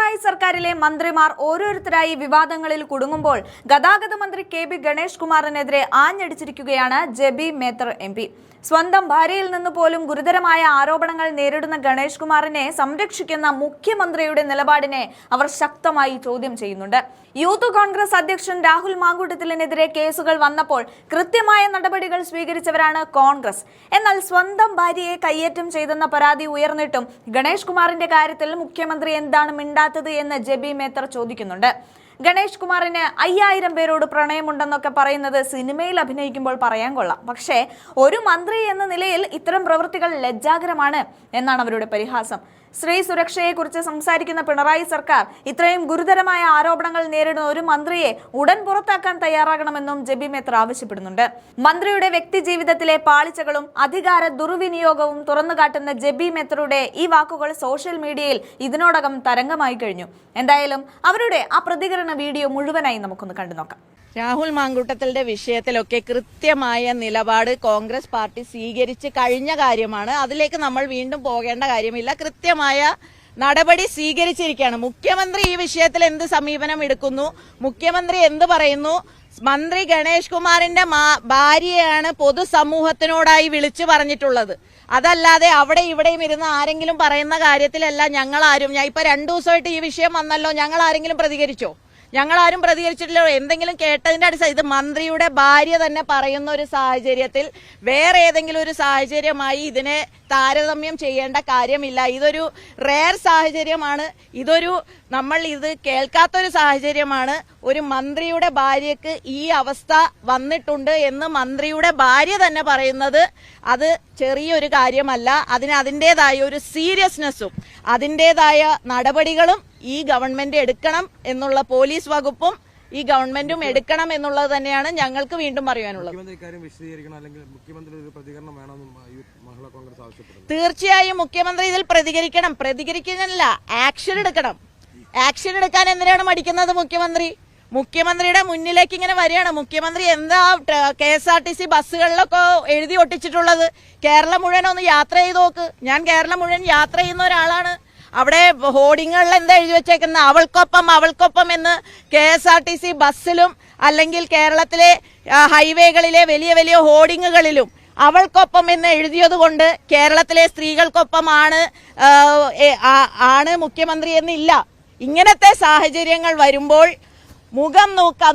പിണറായി സർക്കാരിലെ മന്ത്രിമാർ ഓരോരുത്തരായി വിവാദങ്ങളിൽ കുടുങ്ങുമ്പോൾ ഗതാഗത മന്ത്രി കെ.ബി. ഗണേഷ് കുമാറിനെതിരെ ആഞ്ഞടിച്ചിരിക്കുകയാണ് ജെബി മേത്തർ എം.പി. സ്വന്തം ഭാര്യയിൽ നിന്ന് പോലും ഗുരുതരമായ ആരോപണങ്ങൾ നേരിടുന്ന ഗണേഷ് കുമാറിനെ സംരക്ഷിക്കുന്ന മുഖ്യമന്ത്രിയുടെ നിലപാടിനെ അവർ ശക്തമായി ചോദ്യം ചെയ്യുന്നുണ്ട്. യൂത്ത് കോൺഗ്രസ് അധ്യക്ഷൻ രാഹുൽ മാങ്കൂട്ടത്തിലിനെതിരെ കേസുകൾ വന്നപ്പോൾ കൃത്യമായ നടപടികൾ സ്വീകരിച്ചവരാണ് കോൺഗ്രസ്. എന്നാൽ സ്വന്തം ഭാര്യയെ കയ്യേറ്റം ചെയ്തെന്ന പരാതി ഉയർന്നിട്ടും ഗണേഷ് കുമാറിന്റെ കാര്യത്തിൽ മുഖ്യമന്ത്രി എന്താണ് മിണ്ടാത്തത് എന്ന് ജെബി മേത്തർ ചോദിക്കുന്നുണ്ട്. ഗണേഷ് കുമാറിന് 5000 പേരോട് പ്രണയമുണ്ടെന്നൊക്കെ പറയുന്നത് സിനിമയിൽ അഭിനയിക്കുമ്പോൾ പറയാൻ കൊള്ളാം. പക്ഷേ ഒരു മന്ത്രി എന്ന നിലയിൽ ഇത്തരം പ്രവൃത്തികൾ ലജ്ജാകരമാണ് എന്നാണ് അവരുടെ പരിഹാസം. സ്ത്രീ സുരക്ഷയെക്കുറിച്ച് സംസാരിക്കുന്ന പിണറായി സർക്കാർ ഇത്രയും ഗുരുതരമായ ആരോപണങ്ങൾ നേരിടുന്ന ഒരു മന്ത്രിയെ ഉടൻ പുറത്താക്കാൻ തയ്യാറാകണമെന്നും ജെബി മേത്തർ ആവശ്യപ്പെടുന്നുണ്ട്. മന്ത്രിയുടെ വ്യക്തി ജീവിതത്തിലെ പാളിച്ചകളും അധികാര ദുർവിനിയോഗവും തുറന്നുകാട്ടുന്ന ജെബി മേത്തറുടെ ഈ വാക്കുകൾ സോഷ്യൽ മീഡിയയിൽ ഇതിനോടകം തരംഗമായി കഴിഞ്ഞു. എന്തായാലും അവരുടെ ആ പ്രതികരണ വീഡിയോ മുഴുവനായി നമുക്കൊന്ന് കണ്ടു നോക്കാം. രാഹുൽ മാങ്കൂട്ടത്തിന്റെ വിഷയത്തിലൊക്കെ കൃത്യമായ നിലപാട് കോൺഗ്രസ് പാർട്ടി സ്വീകരിച്ച് കഴിഞ്ഞ കാര്യമാണ്. അതിലേക്ക് നമ്മൾ വീണ്ടും പോകേണ്ട കാര്യമില്ല. കൃത്യമായ നടപടി സ്വീകരിച്ചിരിക്കുകയാണ്. മുഖ്യമന്ത്രി ഈ വിഷയത്തിൽ എന്ത് സമീപനം എടുക്കുന്നു, മുഖ്യമന്ത്രി എന്ത് പറയുന്നു, മന്ത്രി ഗണേഷ് കുമാറിന്റെ ഭാര്യയാണ് പൊതുസമൂഹത്തിനോടായി വിളിച്ചു പറഞ്ഞിട്ടുള്ളത്. അതല്ലാതെ അവിടെ ഇവിടെയും ഇരുന്ന് ആരെങ്കിലും പറയുന്ന കാര്യത്തിലല്ല ഞങ്ങളാരും. ഞാൻ ഇപ്പൊ 2 ദിവസമായിട്ട് ഈ വിഷയം വന്നല്ലോ, ഞങ്ങൾ ആരെങ്കിലും പ്രതികരിച്ചോ? ഞങ്ങളാരും പ്രതികരിച്ചിട്ടില്ല. എന്തെങ്കിലും കേട്ടതിന്റെ അടിസ്ഥാനം ഇത് മന്ത്രിയുടെ ഭാര്യ തന്നെ പറയുന്ന ഒരു സാഹചര്യത്തിൽ വേറെ ഏതെങ്കിലും ഒരു സാഹചര്യമായി ഇതിനെ താരതമ്യം ചെയ്യേണ്ട കാര്യമില്ല. ഇതൊരു റെയർ സാഹചര്യമാണ്. നമ്മൾ ഇത് കേൾക്കാത്തൊരു സാഹചര്യമാണ്. ഒരു മന്ത്രിയുടെ ഭാര്യക്ക് ഈ അവസ്ഥ വന്നിട്ടുണ്ട് എന്ന് മന്ത്രിയുടെ ഭാര്യ തന്നെ പറയുന്നത് അത് ചെറിയൊരു കാര്യമല്ല. അതിൻ്റെതായ ഒരു സീരിയസ്നെസ്സും അതിൻ്റെതായ നടപടികളും ഈ ഗവൺമെന്റ് എടുക്കണം എന്നുള്ള പോലീസ് വകുപ്പും ഈ ഗവൺമെന്റും എടുക്കണം എന്നുള്ളത് തന്നെയാണ് ഞങ്ങൾക്ക് വീണ്ടും പറയാനുള്ളത്. തീർച്ചയായും മുഖ്യമന്ത്രി ഇതിൽ പ്രതികരിക്കണമല്ല, ആക്ഷൻ എടുക്കണം. ആക്ഷൻ എടുക്കാൻ എന്തിനാണ് മടിക്കുന്നത് മുഖ്യമന്ത്രിയുടെ മുന്നിലേക്ക് ഇങ്ങനെ വരികയാണ്. മുഖ്യമന്ത്രി എന്താ KSRTC ബസ്സുകളിലൊക്കെ എഴുതി ഒട്ടിച്ചിട്ടുള്ളത്? കേരളം മുഴുവൻ ഒന്ന് യാത്ര ചെയ്ത് നോക്ക്. ഞാൻ കേരളം മുഴുവൻ യാത്ര ചെയ്യുന്ന ഒരാളാണ്. അവിടെ ഹോർഡിങ്ങുകളിൽ എന്താ എഴുതി വെച്ചേക്കുന്നത്? അവൾക്കൊപ്പം എന്ന് KSRTC ബസ്സിലും അല്ലെങ്കിൽ കേരളത്തിലെ ഹൈവേകളിലെ വലിയ വലിയ ഹോർഡിങ്ങുകളിലും അവൾക്കൊപ്പം എന്ന് എഴുതിയത് കൊണ്ട് കേരളത്തിലെ സ്ത്രീകൾക്കൊപ്പമാണ് മുഖ്യമന്ത്രി എന്നില്ല. ഇങ്ങനത്തെ സാഹചര്യങ്ങൾ വരുമ്പോൾ മുഖം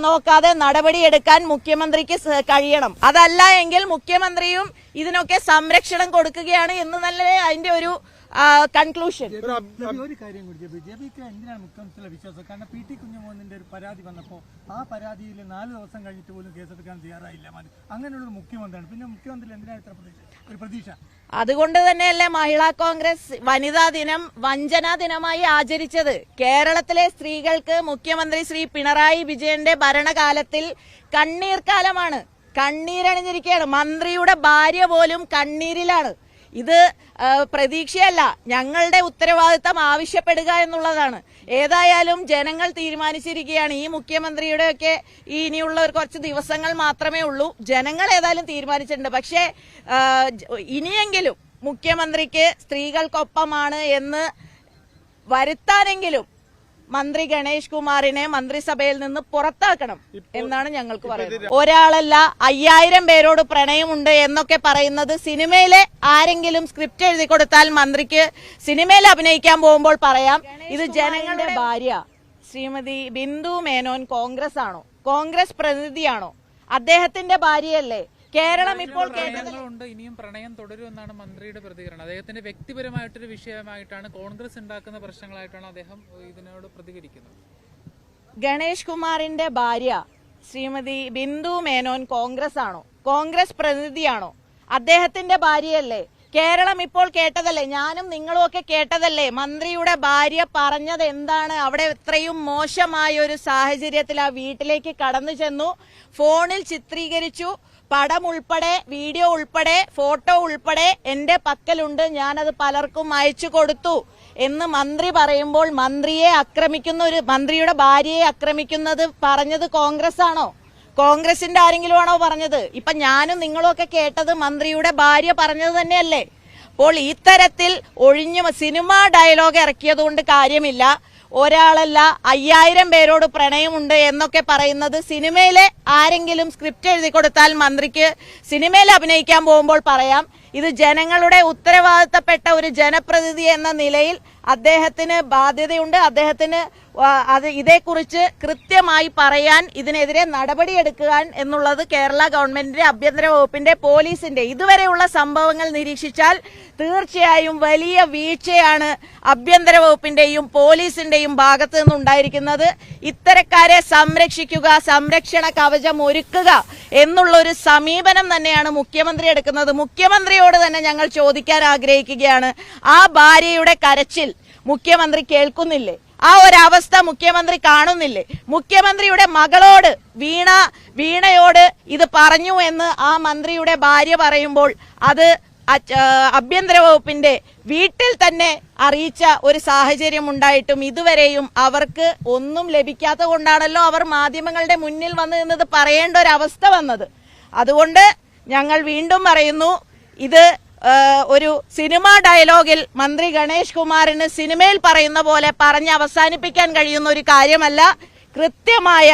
നോക്കാതെ നടപടിയെടുക്കാൻ മുഖ്യമന്ത്രിക്ക് കഴിയണം. അതല്ല എങ്കിൽ മുഖ്യമന്ത്രിയും ഇതിനൊക്കെ സംരക്ഷണം കൊടുക്കുകയാണ് എന്ന് നല്ല അതിന്റെ ഒരു കൺക്ലൂഷൻ. ഒരു കാര്യം കൂടി, ജെബിക്ക് എന്തിനാണ് മുഖ്യമന്ത്രിയുടെ വിശ്വാസം? കാരണം PT കുഞ്ഞുമോഹന്റെ ഒരു പരാതി വന്നപ്പോൾ ആ പരാതിയിൽ 4 ദിവസം കഴിഞ്ഞിട്ട് പോലും കേസെടുക്കാൻ തയ്യാറായില്ല. അങ്ങനെയുള്ള മുഖ്യമന്ത്രിയാണ്. പിന്നെ മുഖ്യമന്ത്രി എന്തിനാണ് ഇത്ര ഒരു പ്രതീക്ഷ? അതുകൊണ്ട് തന്നെയല്ലേ മഹിളാ കോൺഗ്രസ് വനിതാ ദിനം വഞ്ചനാ ദിനമായി ആചരിച്ചത്. കേരളത്തിലെ സ്ത്രീകൾക്ക് മുഖ്യമന്ത്രി ശ്രീ പിണറായി വിജയന്റെ ഭരണകാലത്തിൽ കണ്ണീർ കാലമാണ്. കണ്ണീരണിഞ്ഞിരിക്കുകയാണ്. മന്ത്രിയുടെ ഭാര്യ പോലും കണ്ണീരിലാണ്. ഇത് പ്രതീക്ഷയല്ല, ഞങ്ങളുടെ ഉത്തരവാദിത്തം ആവശ്യപ്പെടുക എന്നുള്ളതാണ്. ഏതായാലും ജനങ്ങൾ തീരുമാനിച്ചിരിക്കുകയാണ്. ഈ മുഖ്യമന്ത്രിയുടെ ഒക്കെ ഇനിയുള്ള കുറച്ച് ദിവസങ്ങൾ മാത്രമേ ഉള്ളൂ. ജനങ്ങൾ ഏതായാലും തീരുമാനിച്ചിട്ടുണ്ട്. പക്ഷേ ഇനിയെങ്കിലും മുഖ്യമന്ത്രിക്ക് സ്ത്രീകൾക്കൊപ്പമാണ് എന്ന് വരുത്താനെങ്കിലും മന്ത്രി ഗണേഷ് കുമാറിനെ മന്ത്രിസഭയിൽ നിന്ന് പുറത്താക്കണം എന്നാണ് ഞങ്ങൾക്ക് പറയുന്നത്. ഒരാളല്ല 5000 പേരോട് പ്രണയമുണ്ട് എന്നൊക്കെ പറയുന്നത് സിനിമയിലെ ആരെങ്കിലും സ്ക്രിപ്റ്റ് എഴുതി കൊടുത്താൽ മന്ത്രിക്ക് സിനിമയിൽ അഭിനയിക്കാൻ പോകുമ്പോൾ പറയാം. ഇത് ജനങ്ങളുടെ ഭാര്യ ശ്രീമതി ബിന്ദു മേനോൻ കോൺഗ്രസ് ആണോ? കോൺഗ്രസ് പ്രതിനിധിയാണോ? അദ്ദേഹത്തിന്റെ ഭാര്യയല്ലേ? കേരളം ഇപ്പോൾ ഉണ്ട്. ഇനിയും പ്രണയം തുടരുമെന്നാണ് മന്ത്രിയുടെ പ്രതികരണം. അദ്ദേഹത്തിന്റെ വ്യക്തിപരമായിട്ടൊരു വിഷയമായിട്ടാണ്, കോൺഗ്രസ് ഉണ്ടാക്കുന്ന പ്രശ്നങ്ങളായിട്ടാണ് അദ്ദേഹം ഇതിനോട് പ്രതികരിക്കുന്നത്. ഗണേഷ് കുമാറിന്റെ ഭാര്യ ശ്രീമതി ബിന്ദു മേനോൻ കോൺഗ്രസ് ആണോ? കോൺഗ്രസ് പ്രതിനിധിയാണോ? അദ്ദേഹത്തിന്റെ ഭാര്യയല്ലേ? കേരളം ഇപ്പോൾ കേട്ടതല്ലേ? ഞാനും നിങ്ങളും ഒക്കെ കേട്ടതല്ലേ? മന്ത്രിയുടെ ഭാര്യ പറഞ്ഞത് എന്താണ്? അവിടെ ഇത്രയും മോശമായ ഒരു സാഹചര്യത്തിൽ ആ വീട്ടിലേക്ക് കടന്നു ചെന്നു, ഫോണിൽ ചിത്രീകരിച്ചു, പടം ഉൾപ്പെടെ വീഡിയോ ഉൾപ്പെടെ ഫോട്ടോ ഉൾപ്പെടെ എന്റെ പക്കലുണ്ട്, ഞാനത് പലർക്കും അയച്ചു കൊടുത്തു എന്ന് മന്ത്രി പറയുമ്പോൾ മന്ത്രിയുടെ ഭാര്യയെ ആക്രമിക്കുന്നത് പറഞ്ഞത് കോൺഗ്രസ് ആണോ? കോൺഗ്രസിന്റെ ആരെങ്കിലും ആണോ പറഞ്ഞത്? ഇപ്പൊ ഞാനും നിങ്ങളും ഒക്കെ കേട്ടത് മന്ത്രിയുടെ ഭാര്യ പറഞ്ഞത് തന്നെയല്ലേ? അപ്പോൾ ഇത്തരത്തിൽ ഒഴിഞ്ഞു സിനിമ ഡയലോഗ് ഇറക്കിയതുകൊണ്ട് കാര്യമില്ല. ഒരാളല്ല 5000 പേരോട് പ്രണയമുണ്ട് എന്നൊക്കെ പറയുന്നത് സിനിമയിലെ ആരെങ്കിലും സ്ക്രിപ്റ്റ് എഴുതി കൊടുത്താൽ മന്ത്രിക്ക് സിനിമയിൽ അഭിനയിക്കാൻ പോകുമ്പോൾ പറയാം. ഇത് ജനങ്ങളുടെ ഉത്തരവാദിത്തപ്പെട്ട ഒരു ജനപ്രതിനിധി എന്ന നിലയിൽ അദ്ദേഹത്തിന് ബാധ്യതയുണ്ട്. അദ്ദേഹത്തിന് ഇതേക്കുറിച്ച് കൃത്യമായി പറയാൻ, ഇതിനെതിരെ നടപടിയെടുക്കാൻ എന്നുള്ളത് കേരള ഗവൺമെന്റിന്റെ ആഭ്യന്തര വകുപ്പിന്റെ പോലീസിന്റെ ഇതുവരെയുള്ള സംഭവങ്ങൾ നിരീക്ഷിച്ചാൽ തീർച്ചയായും വലിയ വീഴ്ചയാണ് ആഭ്യന്തര വകുപ്പിന്റെയും പോലീസിന്റെയും ഭാഗത്തു നിന്നുണ്ടായിരിക്കുന്നത്. ഇത്തരക്കാരെ സംരക്ഷിക്കുക, സംരക്ഷണ കവചം ഒരുക്കുക എന്നുള്ളൊരു സമീപനം തന്നെയാണ് മുഖ്യമന്ത്രി എടുക്കുന്നത്. മുഖ്യമന്ത്രിയോട് തന്നെ ഞങ്ങൾ ചോദിക്കാൻ ആഗ്രഹിക്കുകയാണ്, ആ ഭാര്യയുടെ കരച്ചിൽ മുഖ്യമന്ത്രി കേൾക്കുന്നില്ലേ? ആ ഒരവസ്ഥ മുഖ്യമന്ത്രി കാണുന്നില്ലേ? മുഖ്യമന്ത്രിയുടെ മകളോട് വീണയോട് ഇത് പറഞ്ഞു എന്ന് ആ മന്ത്രിയുടെ ഭാര്യ പറയുമ്പോൾ അത് ആഭ്യന്തര വകുപ്പിന്റെ വീട്ടിൽ തന്നെ അറിയിച്ച ഒരു സാഹചര്യം ഉണ്ടായിട്ടും ഇതുവരെയും അവർക്ക് ഒന്നും ലഭിക്കാത്തത് കൊണ്ടാണല്ലോ അവർ മാധ്യമങ്ങളുടെ മുന്നിൽ വന്ന് നിന്നത് പറയേണ്ട ഒരു അവസ്ഥ വന്നത്. അതുകൊണ്ട് ഞങ്ങൾ വീണ്ടും പറയുന്നു, ഇത് ഒരു സിനിമ ഡയലോഗിൽ മന്ത്രി ഗണേഷ് കുമാറിന് സിനിമയിൽ പറയുന്ന പോലെ പറഞ്ഞ് അവസാനിപ്പിക്കാൻ കഴിയുന്ന ഒരു കാര്യമല്ല. കൃത്യമായ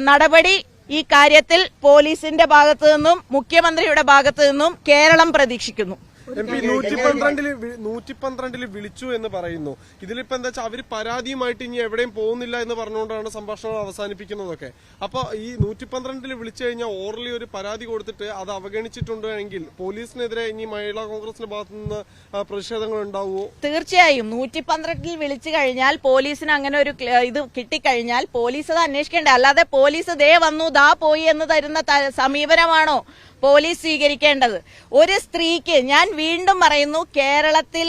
നടപടി ഈ കാര്യത്തിൽ പോലീസിന്റെ ഭാഗത്തു നിന്നും മുഖ്യമന്ത്രിയുടെ ഭാഗത്തു നിന്നും കേരളം പ്രതീക്ഷിക്കുന്നു. MP 112 വിളിച്ചു എന്ന് പറയുന്നു. ഇതിലിപ്പോ എന്താ വെച്ചാൽ അവര് പരാതിയുമായിട്ട് ഇനി എവിടെയും പോകുന്നില്ല എന്ന് പറഞ്ഞുകൊണ്ടാണ് സംഭാഷണങ്ങൾ അവസാനിപ്പിക്കുന്നതൊക്കെ. അപ്പൊ ഈ 112 വിളിച്ചു കഴിഞ്ഞാൽ ഓർലി ഒരു പരാതി കൊടുത്തിട്ട് അത് അവഗണിച്ചിട്ടുണ്ടെങ്കിൽ പോലീസിനെതിരെ ഇനി മഹിളാ കോൺഗ്രസിന്റെ ഭാഗത്തു നിന്ന് പ്രതിഷേധങ്ങൾ ഉണ്ടാവുമോ? തീർച്ചയായും 112 വിളിച്ചു കഴിഞ്ഞാൽ പോലീസിന് അങ്ങനെ ഒരു ഇത് കിട്ടിക്കഴിഞ്ഞാൽ പോലീസ് അത് അന്വേഷിക്കേണ്ട. അല്ലാതെ പോലീസ് ദേ വന്നു ദാ പോയി എന്ന് തരുന്ന സമീപനമാണോ പോലീസ് സ്വീകരിക്കേണ്ടത്? ഒരു സ്ത്രീക്ക്, ഞാൻ വീണ്ടും പറയുന്നു, കേരളത്തിൽ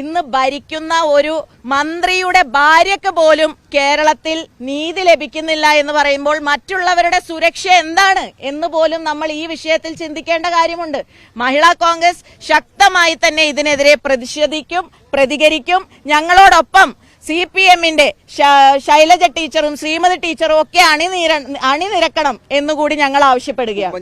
ഇന്ന് ഭരിക്കുന്ന ഒരു മന്ത്രിയുടെ ഭാര്യയ്ക്ക് പോലും കേരളത്തിൽ നീതി ലഭിക്കുന്നില്ല എന്ന് പറയുമ്പോൾ മറ്റുള്ളവരുടെ സുരക്ഷ എന്താണ് എന്ന് പോലും നമ്മൾ ഈ വിഷയത്തിൽ ചിന്തിക്കേണ്ട കാര്യമുണ്ട്. മഹിളാ കോൺഗ്രസ് ശക്തമായി തന്നെ ഇതിനെതിരെ പ്രതികരിക്കും. ഞങ്ങളോടൊപ്പം CPMന്റെ ശൈലജ ടീച്ചറും ശ്രീമതി ടീച്ചറും ഒക്കെ അണിനിരക്കണം എന്നുകൂടി ഞങ്ങൾ ആവശ്യപ്പെടുകയാണ്.